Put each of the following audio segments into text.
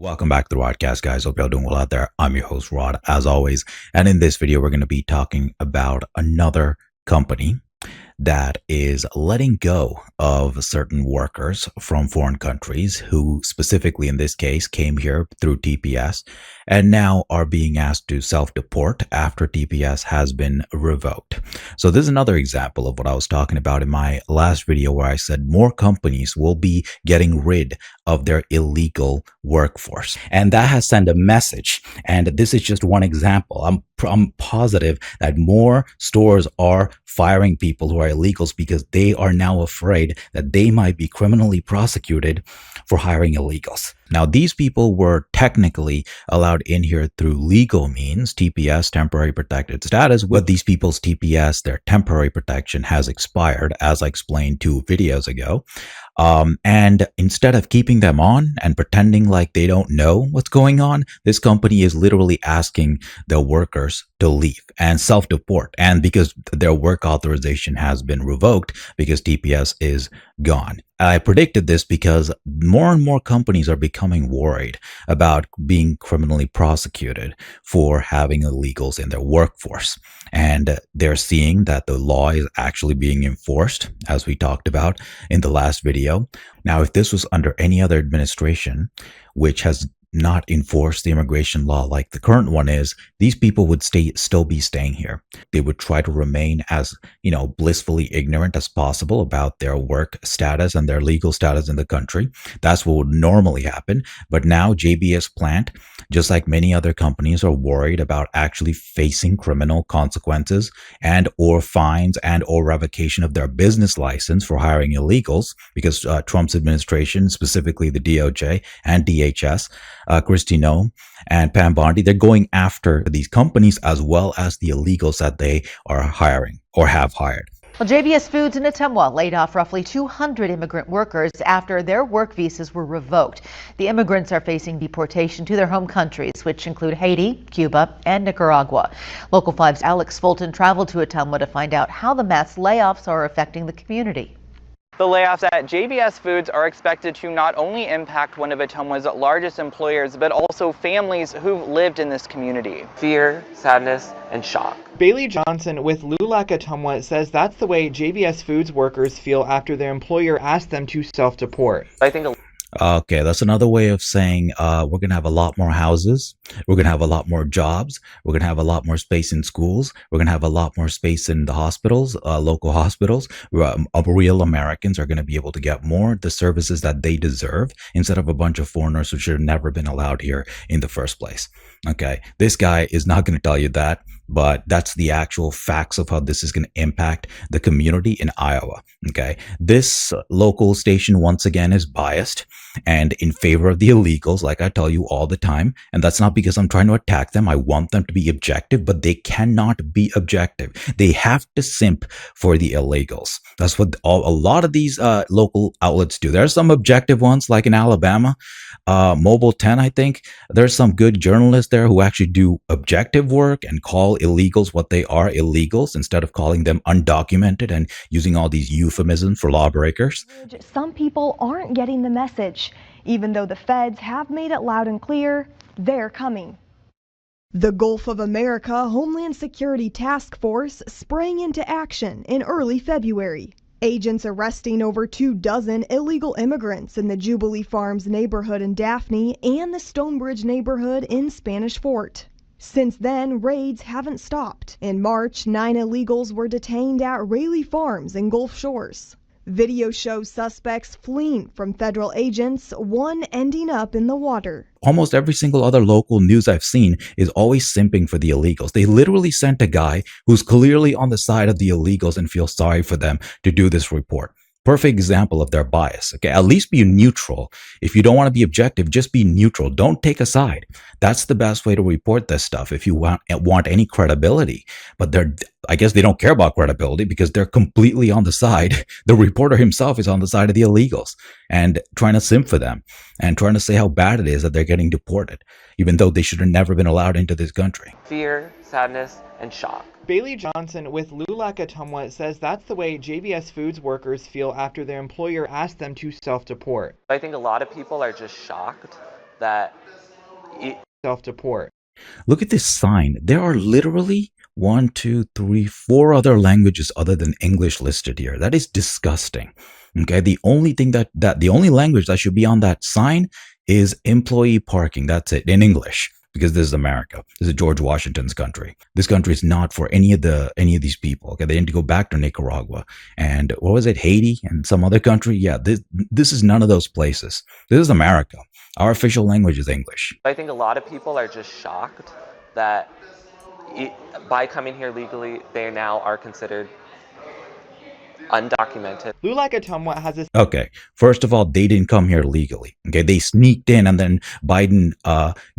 Welcome back to the Rodecast, guys. Hope y'all doing well out there. I'm your host, Rod, as always. And in this video, we're going to be talking about another company that is letting go of certain workers from foreign countries who specifically in this case came here through TPS and now are being asked to self-deport after TPS has been revoked. So this is another example of what I was talking about in my last video where I said more companies will be getting rid of their illegal workforce. And that has sent a message. And this is just one example. I'm positive that more stores are firing people who are illegals because they are now afraid that they might be criminally prosecuted for hiring illegals. Now, these people were technically allowed in here through legal means, TPS, temporary protected status. With these people's TPS, their temporary protection has expired, as I explained 2 videos ago. And instead of keeping them on and pretending like they don't know what's going on, this company is literally asking the workers to leave and self-deport. And because their work authorization has been revoked because TPS is gone. I predicted this because more and more companies are becoming worried about being criminally prosecuted for having illegals in their workforce. And they're seeing that the law is actually being enforced, as we talked about in the last video. Now, if this was under any other administration, which has not enforced the immigration law like the current one is, these people would still be staying here. They would try to remain as, blissfully ignorant as possible about their work status and their legal status in the country. That's what would normally happen. But now JBS plant, just like many other companies, are worried about actually facing criminal consequences and or fines and or revocation of their business license for hiring illegals because Trump's administration, specifically the DOJ and DHS, Kristi Noem and Pam Bondi, they're going after these companies as well as the illegals that they are hiring or have hired. Well, JBS Foods in Ottumwa laid off roughly 200 immigrant workers after their work visas were revoked. The immigrants are facing deportation to their home countries, which include Haiti, Cuba, and Nicaragua. Local 5's Alex Fulton traveled to Ottumwa to find out how the mass layoffs are affecting the community. The layoffs at JBS Foods are expected to not only impact one of Ottumwa's largest employers, but also families who've lived in this community. Fear, sadness, and shock. Bailey Johnson with LULAC Ottumwa says that's the way JBS Foods workers feel after their employer asked them to self-deport. I think Okay, that's another way of saying we're going to have a lot more houses. We're going to have a lot more jobs. We're going to have a lot more space in schools. We're going to have a lot more space in the hospitals, local hospitals. Real Americans are going to be able to get more the services that they deserve instead of a bunch of foreigners who should have never been allowed here in the first place. Okay, this guy is not going to tell you that, but that's the actual facts of how this is going to impact the community in Iowa. Okay, this local station once again is biased and in favor of the illegals, like I tell you all the time. And that's not because I'm trying to attack them. I want them to be objective, but they cannot be objective. They have to simp for the illegals. That's what a lot of these local outlets do. There are some objective ones, like in Alabama, Mobile 10, I think. There's some good journalists there who actually do objective work and call illegals what they are, illegals, instead of calling them undocumented and using all these euphemisms for lawbreakers. Some people aren't getting the message. Even though the feds have made it loud and clear, they're coming. The Gulf of America Homeland Security Task Force sprang into action in early February. Agents arresting over 24 illegal immigrants in the Jubilee Farms neighborhood in Daphne and the Stonebridge neighborhood in Spanish Fort. Since then, raids haven't stopped. In March, 9 illegals were detained at Rayleigh Farms in Gulf Shores. Video shows suspects fleeing from federal agents, one ending up in the water. Almost every single other local news I've seen is always simping for the illegals. They literally sent a guy who's clearly on the side of the illegals and feel sorry for them to do this report. Perfect example of their bias. Okay, at least be neutral. If you don't want to be objective, just be neutral. Don't take a side. That's the best way to report this stuff if you want any credibility. But I guess they don't care about credibility because they're completely on the side. The reporter himself is on the side of the illegals and trying to simp for them and trying to say how bad it is that they're getting deported, even though they should have never been allowed into this country. fear, sadness, and shock. Bailey Johnson with LULAC Ottumwa says that's the way JBS Foods workers feel after their employer asked them to self-deport. I think a lot of people are just shocked that self-deport. Look at this sign. There are literally 1, 2, 3, 4 other languages other than English listed here. That is disgusting. Okay, the only thing the only language that should be on that sign is employee parking. That's it, in English, because this is America. This is George Washington's country. This country is not for any of these people. Okay, they need to go back to Nicaragua and what was it, Haiti and some other country. Yeah, this is none of those places. This is America. Our official language is English. I think a lot of people are just shocked that by coming here legally, they now are considered undocumented. Lulak Atumwa has a Okay, first of all, they didn't come here legally. Okay, they sneaked in, and then Biden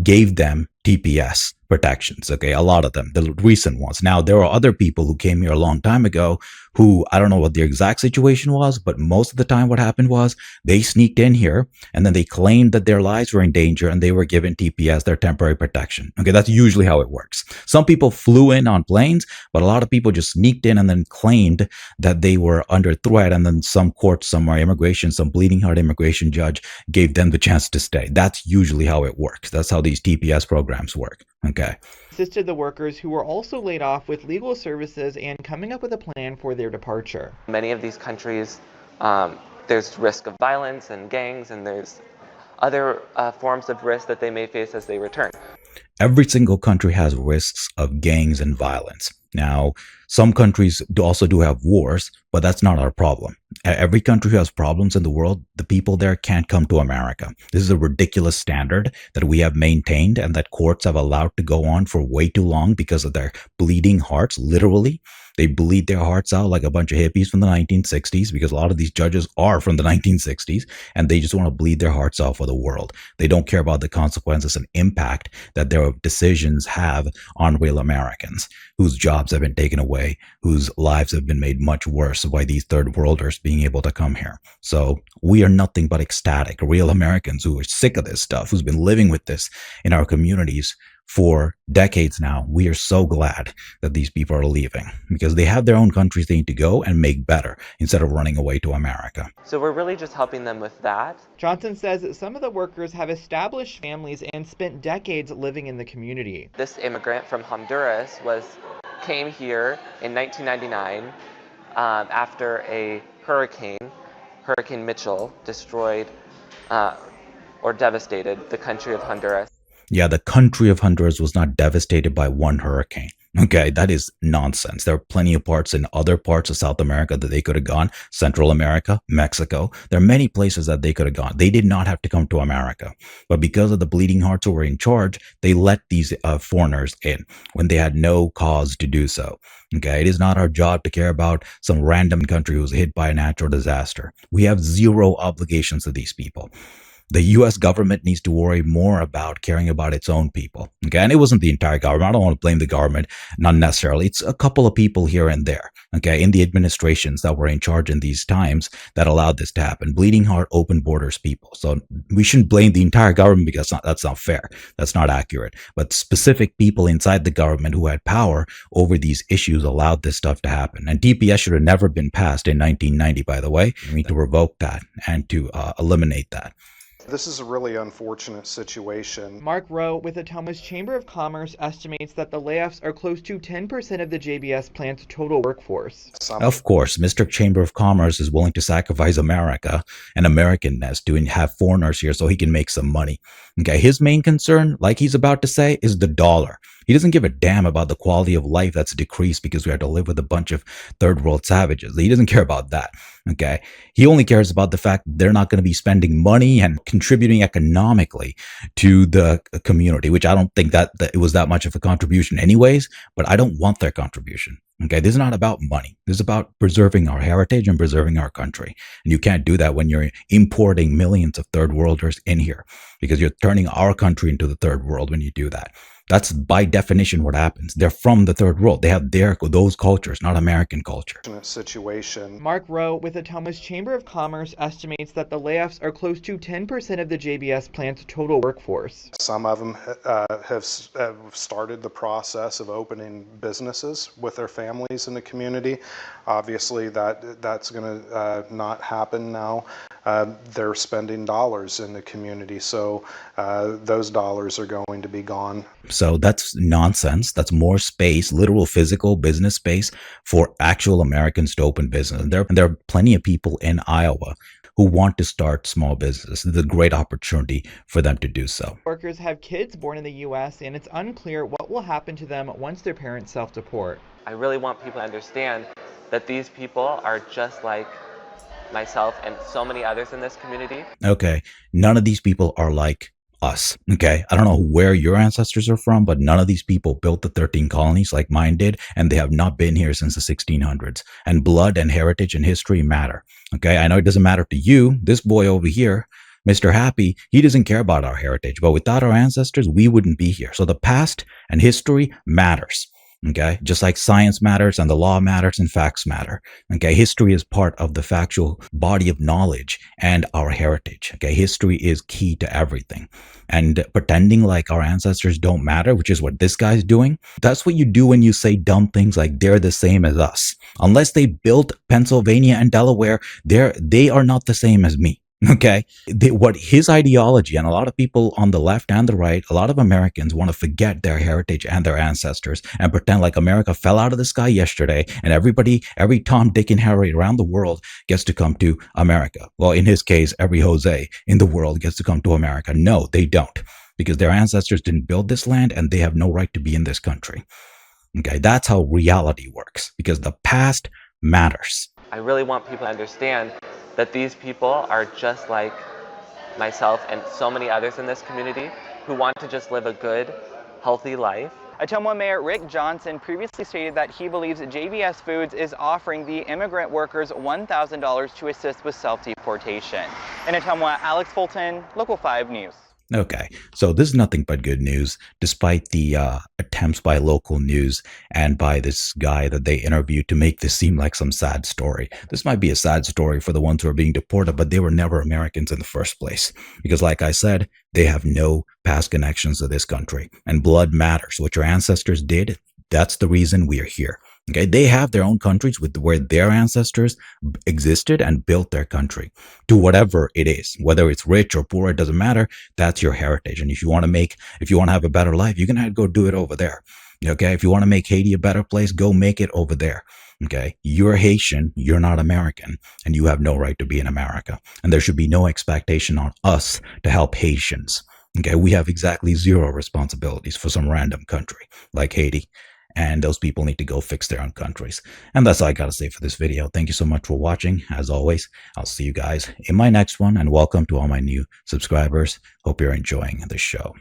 gave them TPS protections. Okay, a lot of them, the recent ones. Now, there are other people who came here a long time ago who, I don't know what the exact situation was, but most of the time what happened was they sneaked in here and then they claimed that their lives were in danger and they were given TPS, their temporary protection. Okay, that's usually how it works. Some people flew in on planes, but a lot of people just sneaked in and then claimed that they were under threat, and then some court, some immigration, some bleeding heart immigration judge gave them the chance to stay. That's usually how it works. That's how these TPS programs work. Okay. Assisted the workers who were also laid off with legal services and coming up with a plan for their departure. Many of these countries, there's risk of violence and gangs, and there's other forms of risk that they may face as they return. Every single country has risks of gangs and violence. Now, some countries also do have wars, but that's not our problem. Every country who has problems in the world, the people there can't come to America. This is a ridiculous standard that we have maintained and that courts have allowed to go on for way too long because of their bleeding hearts, literally. They bleed their hearts out like a bunch of hippies from the 1960s, because a lot of these judges are from the 1960s, and they just want to bleed their hearts out for the world. They don't care about the consequences and impact that their decisions have on real Americans whose jobs have been taken away, whose lives have been made much worse by these third worlders being able to come here. So we are nothing but ecstatic, real Americans who are sick of this stuff, who's been living with this in our communities for decades now. We are so glad that these people are leaving because they have their own countries they need to go and make better instead of running away to America. So we're really just helping them with that. Johnson says that some of the workers have established families and spent decades living in the community. This immigrant from Honduras came here in 1999 after a Hurricane Mitchell, destroyed or devastated the country of Honduras. Yeah, the country of Honduras was not devastated by one hurricane. Okay, that is nonsense. There are plenty of parts in other parts of South America that they could have gone. Central America, Mexico. There are many places that they could have gone. They did not have to come to America. But because of the bleeding hearts who were in charge, they let these foreigners in when they had no cause to do so. Okay, it is not our job to care about some random country who's hit by a natural disaster. We have zero obligations to these people. The U.S. government needs to worry more about caring about its own people. Okay, and it wasn't the entire government. I don't want to blame the government, not necessarily. It's a couple of people here and there, okay, in the administrations that were in charge in these times that allowed this to happen. Bleeding heart, open borders people. So we shouldn't blame the entire government because that's not fair. That's not accurate. But specific people inside the government who had power over these issues allowed this stuff to happen. And TPS should have never been passed in 1990, by the way. We need to revoke that and to eliminate that. This is a really unfortunate situation. Mark Rowe with the Thomas Chamber of Commerce estimates that the layoffs are close to 10% of the JBS plant's total workforce. Of course, Mr. Chamber of Commerce is willing to sacrifice America and Americanness to have foreigners here so he can make some money. Okay, his main concern, like he's about to say, is the dollar. He doesn't give a damn about the quality of life that's decreased because we have to live with a bunch of third world savages. He doesn't care about that. Okay. He only cares about the fact that they're not going to be spending money and contributing economically to the community, which I don't think that it was that much of a contribution anyways, but I don't want their contribution. Okay. This is not about money. This is about preserving our heritage and preserving our country. And you can't do that when you're importing millions of third worlders in here because you're turning our country into the third world when you do that. That's by definition what happens. They're from the third world. They have those cultures, not American culture. Situation. Mark Rowe with the Thomas Chamber of Commerce estimates that the layoffs are close to 10% of the JBS plant's total workforce. Some of them have started the process of opening businesses with their families in the community. Obviously, that's going to not happen now. they're spending dollars in the community. So those dollars are going to be gone. So that's nonsense. That's more space, literal physical business space for actual Americans to open business. And there are plenty of people in Iowa who want to start small business. It's a great opportunity for them to do so. Workers have kids born in the U.S., and it's unclear what will happen to them once their parents self-deport. I really want people to understand that these people are just like myself and so many others in this community. Okay, none of these people are like us. Okay, I don't know where your ancestors are from, but none of these people built the 13 colonies like mine did, and they have not been here since the 1600s. And blood and heritage and history matter. Okay, I know it doesn't matter to you. This boy over here, Mr. Happy, he doesn't care about our heritage, but without our ancestors, we wouldn't be here. So the past and history matters. Okay, just like science matters and the law matters and facts matter. Okay, history is part of the factual body of knowledge and our heritage. Okay, history is key to everything. And pretending like our ancestors don't matter, which is what this guy's doing, that's what you do when you say dumb things like they're the same as us. Unless they built Pennsylvania and Delaware, they are not the same as me. Okay, what his ideology, and a lot of people on the left and the right, a lot of Americans want to forget their heritage and their ancestors and pretend like America fell out of the sky yesterday and every Tom, Dick, and Harry around the world gets to come to America. Well, in his case, every Jose in the world gets to come to America. No, they don't, because their ancestors didn't build this land and they have no right to be in this country. Okay, that's how reality works, because the past matters. I really want people to understand that these people are just like myself and so many others in this community who want to just live a good, healthy life. Ottumwa Mayor Rick Johnson previously stated that he believes JBS Foods is offering the immigrant workers $1,000 to assist with self-deportation. In Ottumwa, Alex Fulton, Local 5 News. Okay, so this is nothing but good news, despite the attempts by local news and by this guy that they interviewed to make this seem like some sad story. This might be a sad story for the ones who are being deported, but they were never Americans in the first place. Because like I said, they have no past connections to this country. And blood matters. What your ancestors did, that's the reason we are here. Okay, they have their own countries where their ancestors existed and built their country to whatever it is, whether it's rich or poor, it doesn't matter. That's your heritage. And if you want to have a better life, you're going to have to go do it over there. Okay, if you want to make Haiti a better place, go make it over there. Okay, you're Haitian, you're not American, and you have no right to be in America. And there should be no expectation on us to help Haitians. Okay, we have exactly zero responsibilities for some random country like Haiti. And those people need to go fix their own countries. And that's all I got to say for this video. Thank you so much for watching. As always, I'll see you guys in my next one. And welcome to all my new subscribers. Hope you're enjoying the show.